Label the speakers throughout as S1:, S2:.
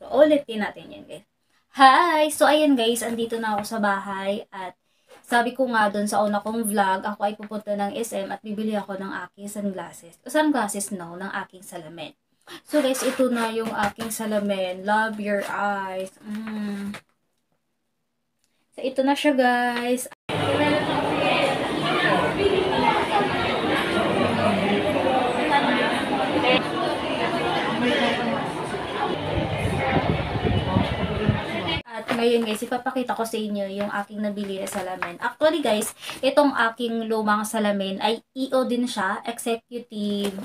S1: Ulitin natin yan, guys. Hi! So, ayan guys, andito na ako sa bahay at sabi ko nga doon sa una kong vlog, ako ay pupunta ng SM at bibili ako ng aking sunglasses. Sunglasses, no, ng aking salamin. So guys, ito na yung aking salamin. Love your eyes. So, ito na siya guys. At ngayon guys, ipapakita ko sa inyo yung aking nabili na salamin. Actually guys, itong aking lumang salamin ay EO din siya. Executive,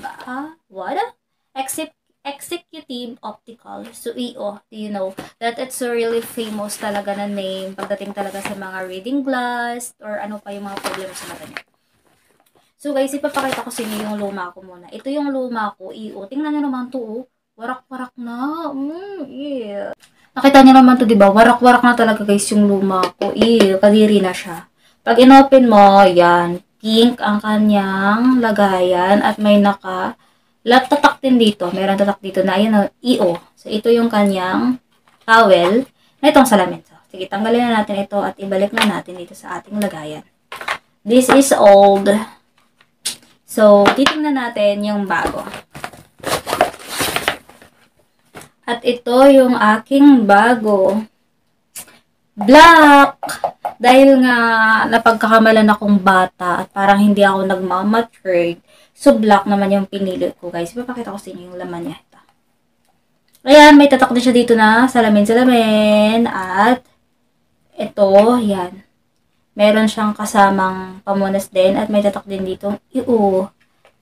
S1: Executive Optical. So EO, do you know that it's a really famous talaga na name pagdating talaga sa mga reading glass or ano pa yung mga problema sa mata niya. So guys, ipapakita ko sa inyo yung luma ko muna. Ito yung luma ko, EO. Tingnan nyo naman to, warak-warak na. Yeah. Nakita niyo naman to, 'di ba? Warak-warak na talaga guys yung luma ko. Kadiri na siya. Pag inopen mo, yan, pink ang kanyang lagayan at may tatak din dito. Meron tatak dito na ayan, EO. So ito yung kanyang towel na itong salamin. So, sige, tanggalin na natin ito at ibalik na natin dito sa ating lagayan. This is old. So, titingnan natin yung bago. At ito yung aking bago. Black! Dahil nga napagkakamalan akong bata at parang hindi ako nagmamatured. So, black naman yung pinili ko, guys. Ipapakita ko sa inyo yung laman niya. Ito. Ayan, may tatak din siya dito na salamin-salamin. At ito, yan. Meron siyang kasamang pamunas din at may tatak din dito.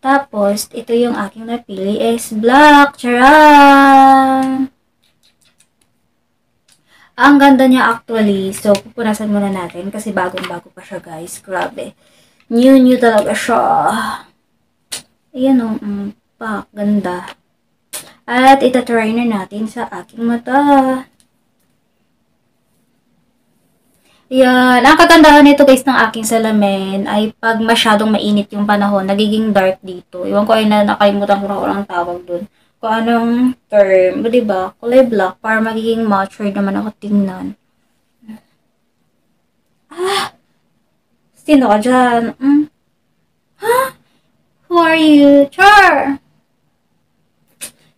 S1: Tapos, ito yung aking napili is black. Charan! Ang ganda niya actually. So, pupunasan muna natin kasi bagong-bago pa siya, guys. Grabe. New talaga siya. Ayan o. Ganda. At itatry na natin sa aking mata. Yan. Ang kagandahan nito guys ng aking salamin ay pag masyadong mainit yung panahon, nagiging dark dito. Iwan ko ay nakalimutan ko na ang tawag dun. Kung anong term, diba? Kulay black para magiging matured naman ako tingnan. Sino ka dyan? Who are you? Char!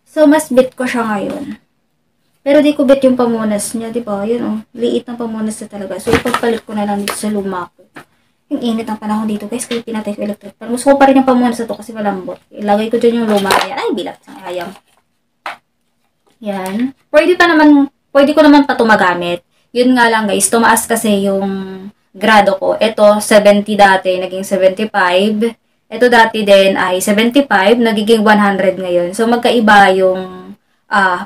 S1: So, mas bit ko siya ngayon. Pero di ko bet yung pamunas niya, di ba? Yun liit ng pamunas na talaga. So, ipagpalit ko na lang dito sa luma ko. Yung init ng panahon dito, guys, kaya pinatay ko electric fan. Gusto ko pa rin yung pamunas na to kasi malambot. Ilagay ko dyan yung luma. Ayan. Ay, bilat ng ayam. Yan. Pwede ko naman pa ito magamit. Yun nga lang, guys, tumaas kasi yung grado ko. Ito, 70 dati, naging 75. Ito dati din ay 75, nagiging 100 ngayon. So, magkaiba yung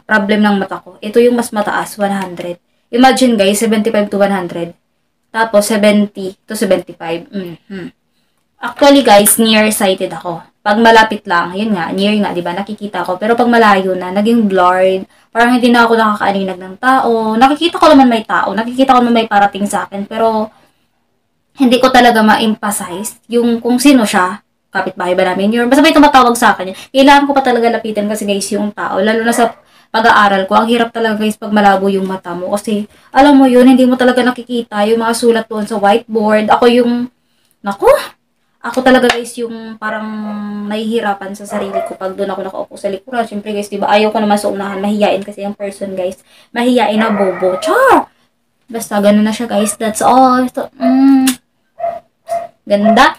S1: problem ng mata ko. Ito yung mas mataas, 100. Imagine guys, 75 to 100. Tapos 70 to 75. Actually guys, nearsighted ako. Pag malapit lang, yun nga, near nga, di ba? Nakikita ko. Pero pag malayo na, naging blurred. Parang hindi na ako nakakaaninag ng tao. Nakikita ko naman may tao. Nakikita ko naman may parating sa akin. Pero hindi ko talaga ma-emphasize yung kung sino siya. Kapitbahay ba namin yun? Basta may tumatawag sa akin. Kailangan ko pa talaga lapitan kasi guys yung tao. Lalo na sa pag-aaral ko. Ang hirap talaga guys pag malabo yung mata mo. Kasi alam mo yun, hindi mo talaga nakikita yung mga sulat doon sa whiteboard. Ako talaga guys yung parang nahihirapan sa sarili ko pag doon ako nakaupo sa likuran. Siyempre guys, diba ayaw ko naman sa unahan. Mahiyain kasi yung person guys. Mahiyain na bobo. Char! Basta ganun na siya guys. That's all. So, ganda.